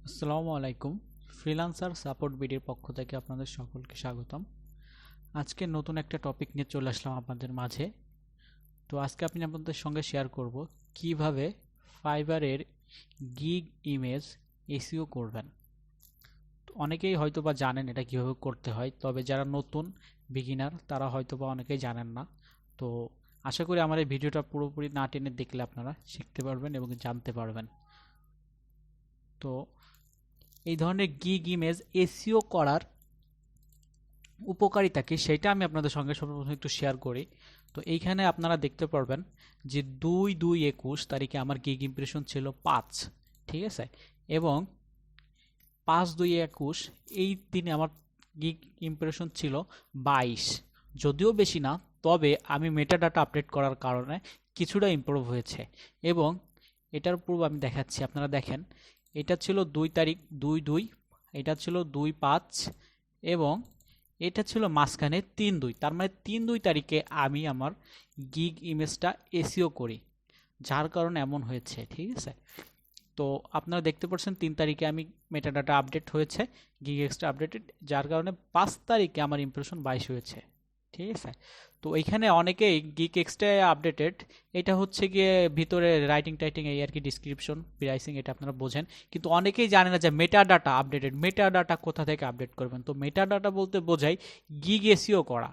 আসসালামু আলাইকুম। Freelancer support বিডির পক্ষ থেকে আপনাদের সকলকে স্বাগতম। আজকে নতুন একটা টপিক নিয়ে চলে আসলাম আপনাদের মাঝে। তো আজকে আমি আপনাদের সঙ্গে শেয়ার করব কিভাবে ফাইবারের গিগ ইমেজ এসইও করবেন। অনেকেই হয়তোবা জানেন এটা কিভাবে করতে হয়, তবে যারা নতুন বিগিনার তারা হয়তোবা অনেকেই জানেন না। তো আশা করি আমার এই ভিডিওটা পুরোপুরি না টেনে দেখলে আপনারা শিখতে পারবেন এবং জানতে পারবেন। তো এই ধরনের গিগ ইমেজ এসইও করার উপকারিতা কি সেটা আমি আপনাদের সঙ্গে সর্বপ্রথম একটু শেয়ার করি। তো এইখানে আপনারা দেখতে পারবেন যে 2/2/21 তারিখে আমার গিগ ইমপ্রেশন ছিল 5, ঠিক আছে, এবং 5/2/21 এই দিনে আমার গিগ ইমপ্রেশন ছিল 22। যদিও বেশি না, তবে আমি মেটা ডাটা আপডেট করার কারণে কিছুটা ইমপ্রুভ হয়েছে। এবং এটার পূর্ব আমি দেখাচ্ছি, আপনারা দেখেন এটা ছিল 2 তারিখ 2/2, এটা ছিল 2/5 এবং এটা ছিল মাঝখানে 3/2। তার মানে 3/2 তারিখে আমি আমার গিগ ইমেজটা এসইও করি, যার কারণে এমন হয়েছে, ঠিক আছে। তো আপনারা দেখতে পাচ্ছেন 3 তারিখে আমি মেটাডাটা আপডেট হয়েছে, গিগ এক্সটা আপডেটেড, যার কারণে 5 তারিখে আমার ইমপ্রেশন 22 হয়েছে, ঠিক আছে। তো এইখানে অনেকেই গিগ এক্সটা আপডেটেড, এটা হচ্ছে গিয়ে ভিতরে রাইটিং টাইটিং এই আর কি, ডিসক্রিপশন প্রাইসিং এটা আপনারা বোঝেন, কিন্তু অনেকেই জানে না যে মেটাডাটা আপডেটেড। মেটাডাটা কোথা থেকে আপডেট করবেন? তো মেটাডাটা বলতে বোঝায় গিগ এসইও করা,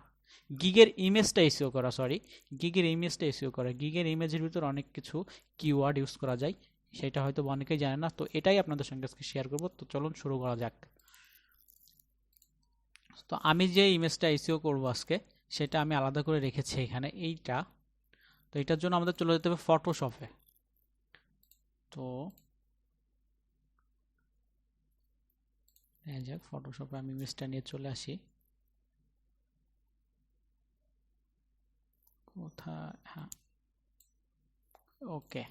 গিগের ইমেজটা এসইও করা, গিগের ইমেজটা এসইও করা। গিগের ইমেজের ভিতর অনেক কিছু কিওয়ার্ড ইউজ করা যায়, সেটা হয়তো অনেকেই জানে না। তো এটাই আপনাদের সঙ্গে আজকে শেয়ার করব। তো চলুন শুরু করা যাক। তো আমি যে ইমেজটা এসইও করব আজকে, সেটা আমি আলাদা করে রেখেছি এখানে, এইটা। তো এটার জন্য আমাদের চলে যেতে হবে ফটোশপে। তো যাক, ফটোশপে আমি ইমেজটা নিয়ে চলে আসি। কোথায়? হ্যাঁ, ওকে,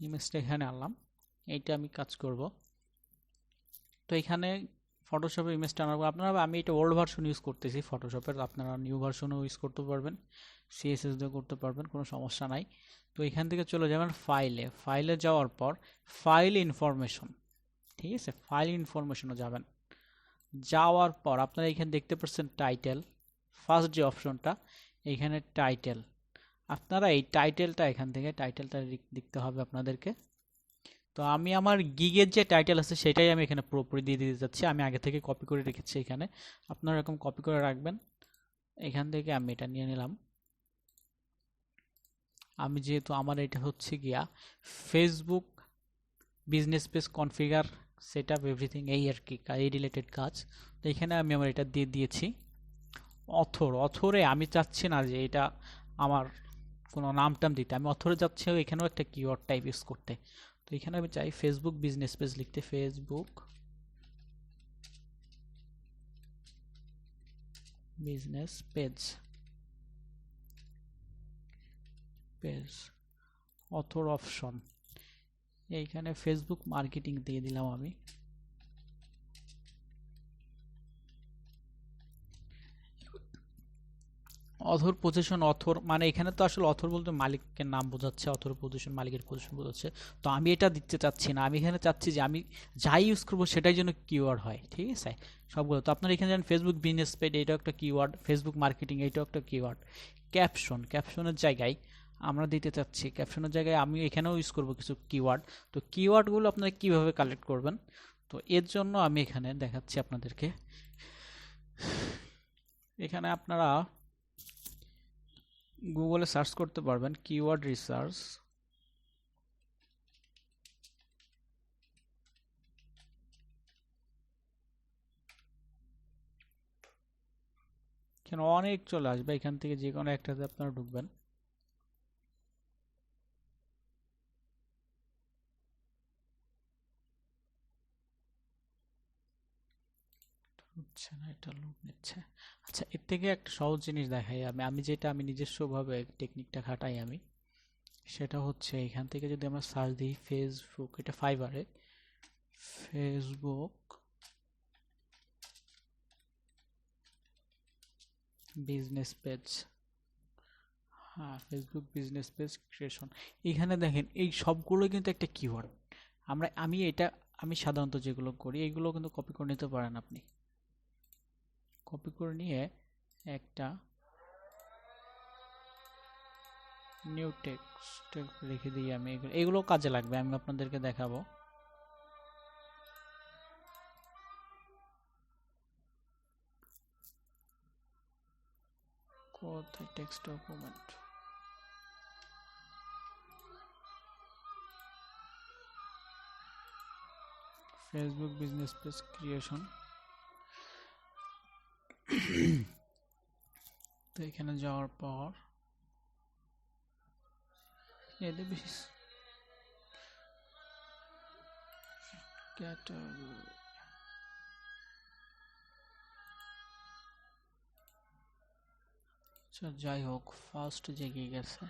ইমেজটা এখানে আনলাম, এইটা আমি কাজ করব। তো এখানে ফটোশপে ইমেজটা আনার পর আপনারা, আমি এটা ওল্ড ভার্সন ইউজ করতেছি ফটোশপের, আপনারা নিউ ভার্সনও ইউজ করতে পারবেন, সিএসএস দিয়ে করতে পারবেন, কোনো সমস্যা নাই। তো এখান থেকে চলে যাবেন ফাইলে যাওয়ার পর ফাইল ইনফরমেশন, ঠিক আছে, ফাইল ইনফরমেশনে যাবেন। যাওয়ার পর আপনারা এখানে দেখতে পাচ্ছেন টাইটেল, ফার্স্ট যে অপশনটা এইখানে টাইটেল। আপনারা এই টাইটেলটা এখান থেকে টাইটেলটা লিখতে হবে আপনাদেরকে। তো আমি আমার গিগের যে টাইটেল আছে সেটাই আমি এখানে পুরোপুরি দিয়ে দিতে যাচ্ছি। আমি আগে থেকে কপি করে রেখেছি এখানে, আপনারা এরকম কপি করে রাখবেন। এখান থেকে আমি এটা নিয়ে নিলাম। আমি যেহেতু আমার এটা হচ্ছে গিয়া Facebook business page configure set up everything, এই আর কি, এই রিলেটেড কাজ। তো এখানে আমি আমার এটা দিয়ে দিয়েছি। অথরে আমি চাচ্ছি না যে এটা আমার কোনো নাম টাম দিতে, আমি অথরে যাচ্ছি এখানেও একটা কিওয়ার্ড টাইপ ইউজ করতে। তো এখানে আমি চাই ফেসবুক বিজনেস পেজ লিখতে, Facebook business page author option, এইখানে ফেসবুক মার্কেটিং দিয়ে দিলাম আমি। অথর পজিশন, অথর মানে এখানে তো আসলে অথর বলতে মালিকের নাম বোঝাচ্ছে, অথর পজিশন মালিকের পজিশন বোঝাচ্ছে। তো আমি এটা দিতে চাচ্ছি না, আমি এখানে চাচ্ছি যে আমি যাই ইউজ করবো সেটাই যেন কিওয়ার্ড হয়, ঠিক আছে, সবগুলো। তো আপনারা এখানে জানেন ফেসবুক বিজনেস পেজ এটাও একটা কিওয়ার্ড, ফেসবুক মার্কেটিং এইটাও একটা কিওয়ার্ড। ক্যাপশনের জায়গায় আমরা দিতে চাচ্ছি, ক্যাপশনের জায়গায় আমি এখানেও ইউজ করব কিছু কিওয়ার্ড। তো কিওয়ার্ডগুলো আপনারা কিভাবে কালেক্ট করবেন? তো এর জন্য আমি এখানে দেখাচ্ছি আপনাদেরকে। এখানে আপনারা গুগলে সার্চ করতে পারবেন কিওয়ার্ড রিসার্চ। এখানে অনেক চলে আসবে, এখান থেকে যে কোনো একটাতে আপনারা ঢুকবেন। হচ্ছে না, এটা লোড নিচ্ছে। আচ্ছা, এর থেকে একটা সহজ জিনিস দেখাই আমি যেটা আমি নিজস্বভাবে টেকনিকটা খাটাই আমি, সেটা হচ্ছে এখান থেকে যদি আমরা সার্চ দিই ফেসবুক, এটা ফাইবারে, ফেসবুক বিজনেস পেজ, হ্যাঁ, ফেসবুক বিজনেস পেজ ক্রিয়েশন। এখানে দেখেন এই সবগুলো কিন্তু একটা কিওয়ার্ড। আমি সাধারণত যেগুলো করি এগুলো কিন্তু কপি করে নিতে পারেন আপনি। কপি করে নিয়ে একটা নিউ টেক্সট লিখে দিই আমি। এগুলো কাজে লাগবে, আমি আপনাদেরকে দেখাবো। কোথায় text document, Facebook business page creation. তো এখানে যাওয়ার পর এদের বেশি ক্যাটাগরি, আচ্ছা যাই হোক, ফার্স্ট যে গিগ আছে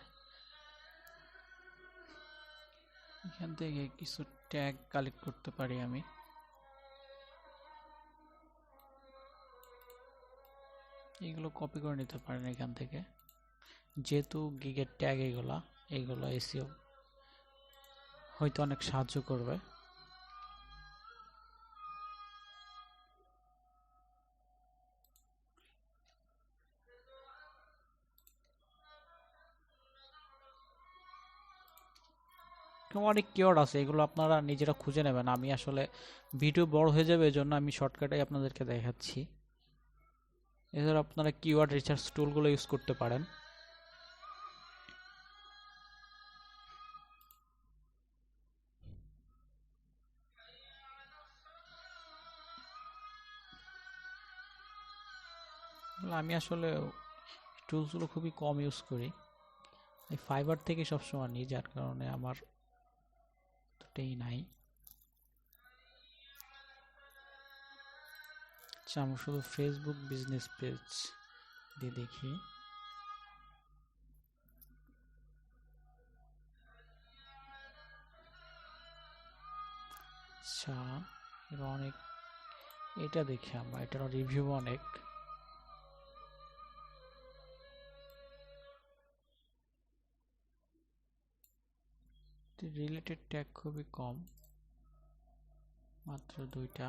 এখান থেকে কিছু ট্যাগ কালেক্ট করতে পারি আমি। এগুলো কপি করে নিতে পারেন এখান থেকে, যেহেতু গিগের ট্যাগ এগুলো এসইও হয়তো অনেক সাহায্য করবে। অনেক কিওয়ার্ড আছে, এগুলো আপনারা নিজেরা খুঁজে নেবেন। আমি আসলে ভিডিও বড় হয়ে যাবে, এজন্য আমি শর্টকাটে আপনাদেরকে দেখাচ্ছি। এছাড়া আপনারা কিওয়ার্ড রিসার্চ টুলগুলো ইউজ করতে পারেন। আমি আসলে টুলসগুলো খুবই কম ইউজ করি, এই ফাইবার থেকে সবসময় নিই, যার কারণে আমার দুটোই নাই। আচ্ছা, আমি শুধু ফেসবুক বিজনেস পেজ দিয়ে দেখি। আচ্ছা, এর অনেক, এটা দেখি আমরা, এটার রিভিউ অনেক। রিলেটেড ট্যাগ খুবই কম, মাত্র 2টা।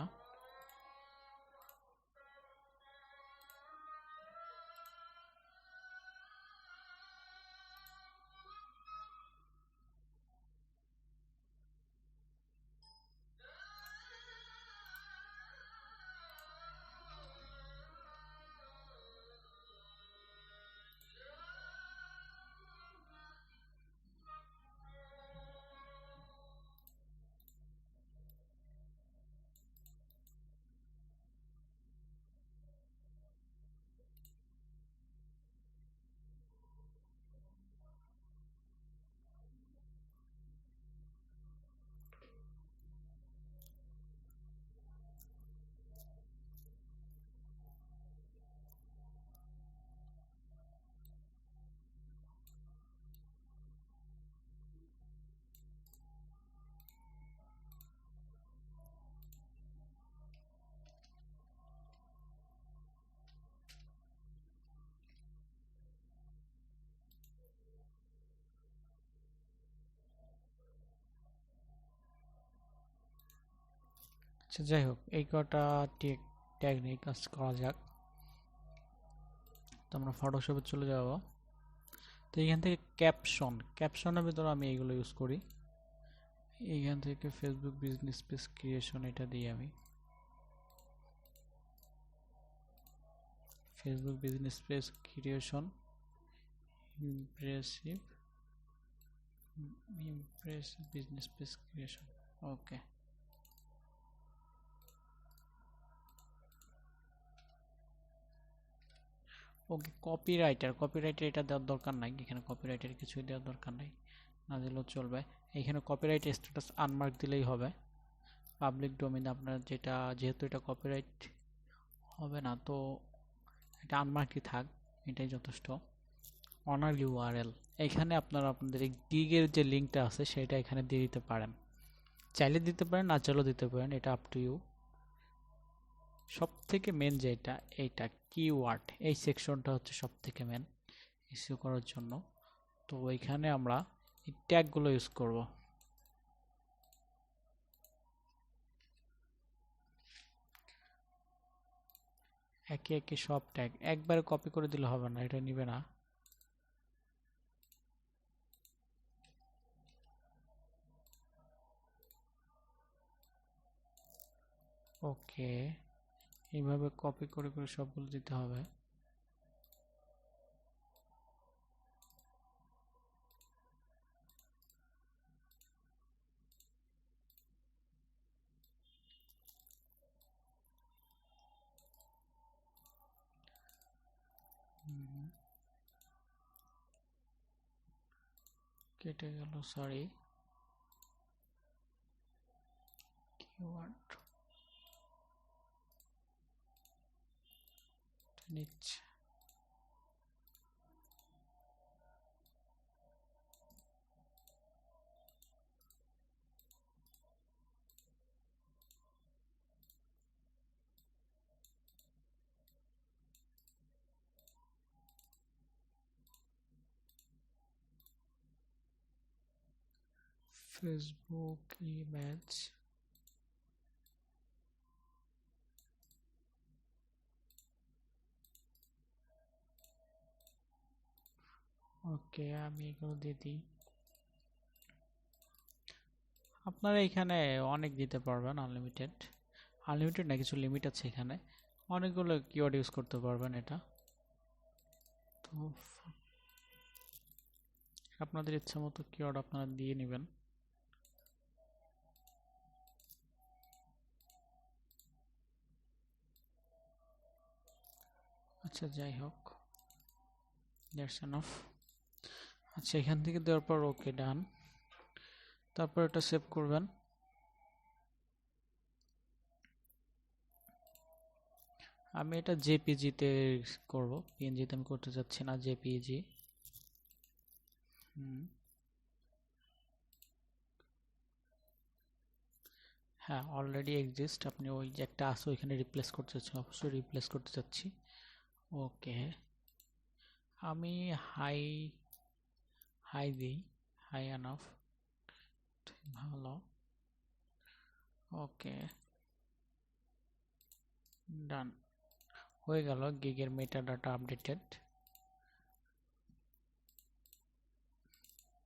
আচ্ছা যাই হোক, এই কটা ট্যাগ নিয়ে কাজ করা যাক। তো আমরা ফটোশপে চলে যাব। তো এখান থেকে ক্যাপশনের ভিতরে আমি এইগুলো ইউজ করি। এইখান থেকে ফেসবুক বিজনেস পেজ ক্রিয়েশন, এটা দিই আমি। Facebook business page creation, impressive business page creation. Okay, copywriter এটা দেওয়ার দরকার নাই, এখানে কপিরাইটার কিছুই দেওয়ার দরকার নাই, না দিলেও চলবে। এখানে কপিরাইট স্ট্যাটাস আনমার্ক দিলেই হবে। পাবলিক ডোমেইন আপনার যেহেতু এটা কপিরাইট হবে না, তো এটা আনমার্কই থাক, এটাই যথেষ্ট। অনার ইউআরএল, এখানে আপনারা আপনাদের গিগের যে লিঙ্কটা আছে সেটা এখানে দিয়ে দিতে পারেন, চাইলে দিতে পারেন, না চাইলেও দিতে পারেন, এটা আপ টু ইউ। সব থেকে মেন যেটা, এইটা কিওয়ার্ড, এই সেকশনটা হচ্ছে সব থেকে মেন এসইও করার জন্য। তো ওইখানে আমরা এই ট্যাগগুলো ইউজ করব। একে একে সব ট্যাগ একবারে কপি করে দিলে হবে না, এটা নিবে না। ওকে, এইভাবে কপি করে করে সবগুলো দিতে হবে। কেটে গেল, সরি। কিওয়ার্ড নিচ্ছে। ফেসবুক ইমেজ, ওকে আমি এগুলো দিয়ে দিই। আপনারা এখানে অনেক দিতে পারবেন, আনলিমিটেড। আনলিমিটেড না, কিছু লিমিট আছে এখানে, অনেকগুলো কিওয়ার্ড ইউজ করতে পারবেন এটা। তো আপনাদের ইচ্ছা মতো কিওয়ার্ড আপনারা দিয়ে নেবেন। আচ্ছা যাই হোক, দ্যাটস এনাফ। আচ্ছা এখান থেকে দেওয়ার পর ওকে ডান, তারপর এটা সেভ করবেন। আমি এটা জেপিজিতে করব, পিএনজিতে আমি করতে চাচ্ছি না, জেপিজি। হ্যাঁ অলরেডি এক্সিস্ট, আপনি ওই যে একটা আছে ওইখানে রিপ্লেস করতে চাচ্ছি, অবশ্যই রিপ্লেস করতে চাচ্ছি। ওকে আমি হাই হাই দিই, হাই এনাফ, ভালো। ওকে ডান, হয়ে গেল গিগের মেটা ডাটা আপডেটেড।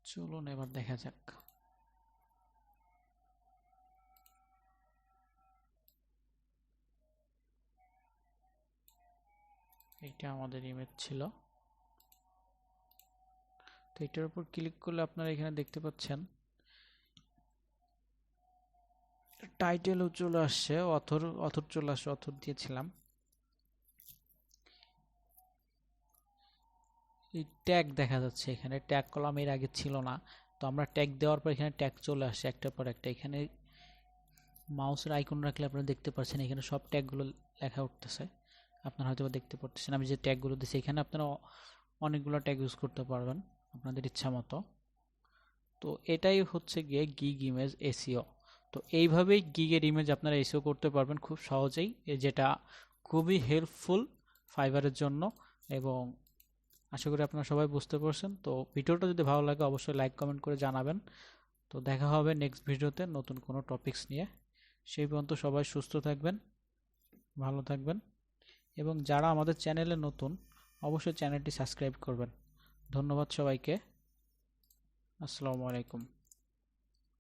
চলুন এবার দেখা যাক। এটা আমাদের ইমেজ ছিল, তো এটার উপর ক্লিক করলে আপনারা এখানে দেখতে পাচ্ছেন টাইটেলও চলে আসছে, অথর চলে আসছে, অথর দিয়েছিলাম। এই ট্যাগ দেখা যাচ্ছে এখানে, ট্যাগ কলাম এর আগে ছিল না, তো আমরা ট্যাগ দেওয়ার পর এখানে ট্যাগ চলে আসে একটার পর একটা। এখানে মাউসের আইকন রাখলে আপনারা দেখতে পাচ্ছেন এখানে সব ট্যাগগুলো লেখা উঠতেছে, আপনারা হয়তো দেখতে পাচ্ছেন। আমি যে ট্যাগগুলো দিচ্ছি এখানে আপনারা অনেকগুলো ট্যাগ ইউজ করতে পারবেন আপনাদের ইচ্ছা মতো। তো এটাই হচ্ছে গিয়ে গিগ ইমেজ এসইও। তো এইভাবেই গিগের ইমেজ আপনারা এসইও করতে পারবেন খুব সহজেই, যেটা খুবই হেল্পফুল ফাইবারের জন্য। এবং আশা করি আপনারা সবাই বুঝতে পারছেন। তো ভিডিওটা যদি ভালো লাগে অবশ্যই লাইক কমেন্ট করে জানাবেন। তো দেখা হবে নেক্সট ভিডিওতে নতুন কোনো টপিকস নিয়ে। সেই পর্যন্ত সবাই সুস্থ থাকবেন, ভালো থাকবেন, এবং যারা আমাদের চ্যানেলে নতুন অবশ্যই চ্যানেলটি সাবস্ক্রাইব করবেন। ধন্যবাদ সবাইকে, আসসালামু আলাইকুম।